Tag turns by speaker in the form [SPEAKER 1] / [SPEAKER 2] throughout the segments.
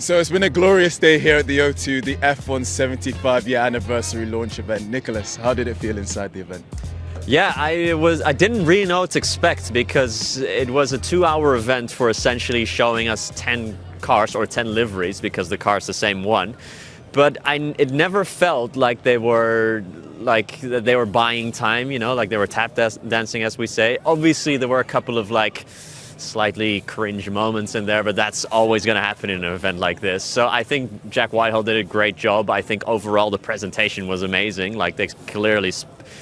[SPEAKER 1] So it's been a glorious day here at the O2, the F1 75-year anniversary launch event. Nicholas, how did it feel inside the event?
[SPEAKER 2] Yeah, I didn't really know what to expect because it was a 2-hour event for essentially showing us 10 cars or 10 liveries because the car's the same one. But it never felt like they were buying time, you know, like they were tap dancing, as we say. Obviously, there were a couple of slightly cringe moments in there, but that's always going to happen in an event like this. So I think Jack Whitehall did a great job. I think overall the presentation was amazing. Like, they clearly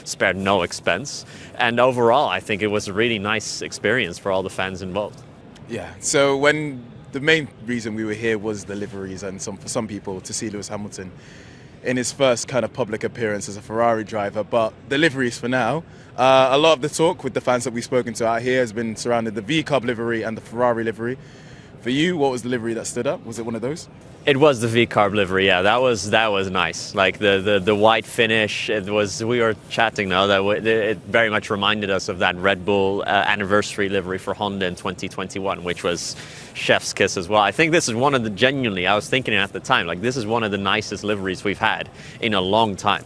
[SPEAKER 2] spared no expense. And overall, I think it was a really nice experience for all the fans involved.
[SPEAKER 1] Yeah, so when the main reason we were here was the liveries, and for some people to see Lewis Hamilton in his first kind of public appearance as a Ferrari driver. But the liveries for now, a lot of the talk with the fans that we've spoken to out here has been surrounded the V-Carb livery and the Ferrari livery. For you, what was the livery that stood up? Was it one of those?
[SPEAKER 2] It was the V-Carb livery, yeah. That was nice. Like the white finish. We were chatting now that it very much reminded us of that Red Bull anniversary livery for Honda in 2021, which was chef's kiss as well. I think this is one of the genuinely. I was thinking at the time, like, this is one of the nicest liveries we've had in a long time.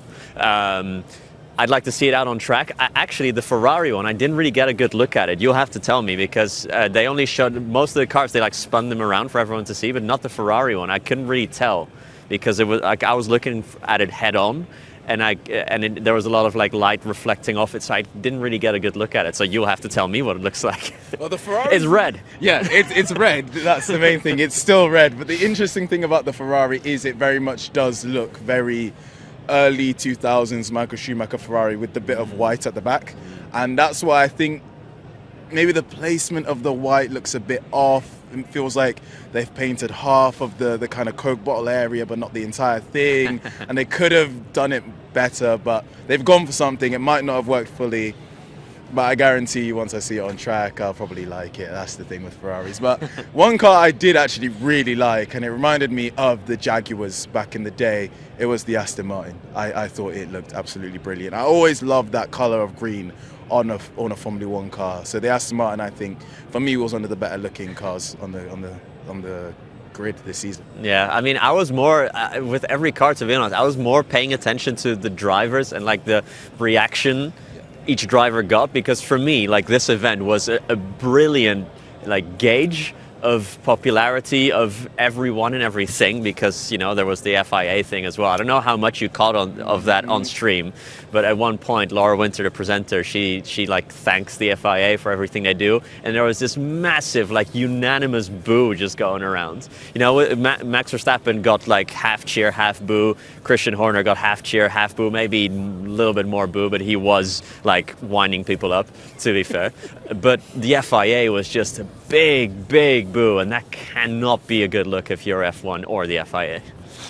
[SPEAKER 2] I'd like to see it out on track. Actually, the Ferrari one, I didn't really get a good look at it. You'll have to tell me, because they only showed most of the cars. They spun them around for everyone to see, but not the Ferrari one. I couldn't really tell because it was like I was looking at it head on, and there was a lot of light reflecting off it, so I didn't really get a good look at it. So you'll have to tell me what it looks like.
[SPEAKER 1] Well, the Ferrari
[SPEAKER 2] is red.
[SPEAKER 1] Yeah, it's red. That's the main thing. It's still red. But the interesting thing about the Ferrari is it very much does look very early 2000s Michael Schumacher Ferrari with the bit of white at the back. And that's why I think maybe the placement of the white looks a bit off. It feels like they've painted half of the kind of Coke bottle area, but not the entire thing. And they could have done it better, but they've gone for something. It might not have worked fully, but I guarantee you once I see it on track, I'll probably like it. That's the thing with Ferraris. But one car I did actually really like, and it reminded me of the Jaguars back in the day, it was the Aston Martin. I thought it looked absolutely brilliant. I always loved that colour of green on a Formula One car. So the Aston Martin, I think, for me, was one of the better looking cars on the grid this season.
[SPEAKER 2] Yeah, I mean, I was more with every car, to be honest, I was more paying attention to the drivers and the reaction each driver got, because for me, this event was a brilliant gauge of popularity of everyone and everything, because there was the FIA thing as well. I don't know how much you caught of that on stream, but at one point Laura Winter, the presenter, she thanks the FIA for everything they do, and there was this massive unanimous boo just going around. Max Verstappen got half cheer, half boo. Christian Horner got half cheer, half boo, maybe a little bit more boo, but he was winding people up, to be fair. But the FIA was just a big boo, and that cannot be a good look if you're F1 or the FIA.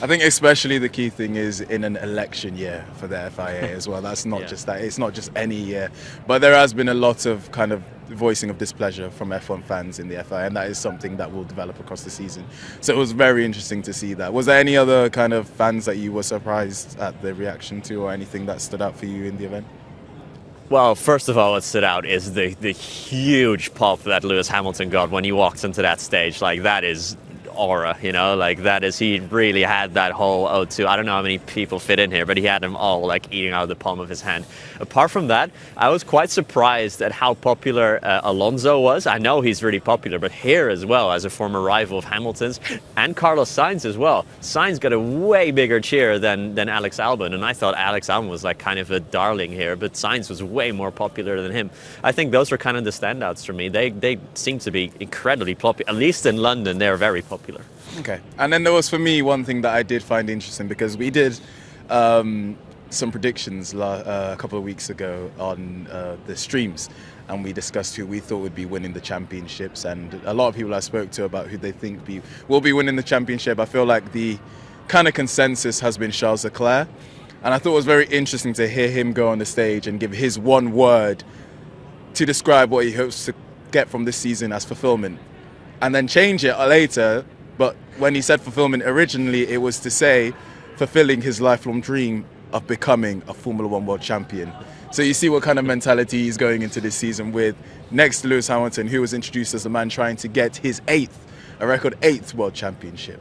[SPEAKER 1] I think especially the key thing is in an election year for the FIA as well. That's not just that. It's not just any year. But there has been a lot of kind of voicing of displeasure from F1 fans in the FIA, and that is something that will develop across the season. So it was very interesting to see that. Was there any other kind of fans that you were surprised at the reaction to, or anything that stood out for you in the event?
[SPEAKER 2] Well, first of all, what stood out is the huge pop that Lewis Hamilton got when he walked into that stage. That is aura, he really had that whole O2. I don't know how many people fit in here, but he had them all eating out of the palm of his hand. Apart from that, I was quite surprised at how popular Alonso was. I know he's really popular, but here as well, as a former rival of Hamilton's, and Carlos Sainz as well. Sainz got a way bigger cheer than Alex Albon, and I thought Alex Albon was kind of a darling here, but Sainz was way more popular than him. I think those were kind of the standouts for me. They seem to be incredibly popular. At least in London, they're very popular.
[SPEAKER 1] Okay. And then there was, for me, one thing that I did find interesting, because we did some predictions a couple of weeks ago on the streams, and we discussed who we thought would be winning the championships, and a lot of people I spoke to about who they think will be winning the championship. I feel like the kind of consensus has been Charles Leclerc, and I thought it was very interesting to hear him go on the stage and give his one word to describe what he hopes to get from this season as fulfillment, and then change it later. But when he said fulfillment originally, it was to say fulfilling his lifelong dream of becoming a Formula One world champion. So you see what kind of mentality he's going into this season with, next to Lewis Hamilton, who was introduced as a man trying to get his 8th a record 8th World Championship.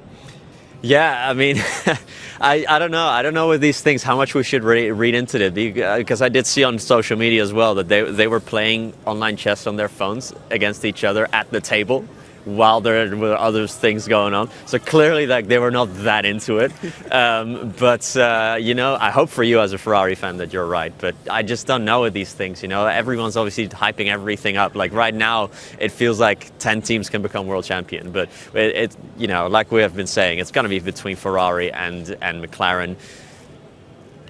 [SPEAKER 2] Yeah, I mean, I don't know. I don't know with these things how much we should read into it, because I did see on social media as well that they were playing online chess on their phones against each other at the table while there were other things going on. So clearly, like, they were not that into it. But you know, I hope for you as a Ferrari fan that you're right. But I just don't know with these things. You know, everyone's obviously hyping everything up. Like right now, it feels like 10 teams can become world champion. But it you know, like we have been saying, it's going to be between Ferrari and McLaren.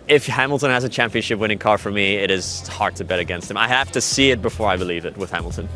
[SPEAKER 2] If Hamilton has a championship winning car, for me, it is hard to bet against him. I have to see it before I believe it with Hamilton.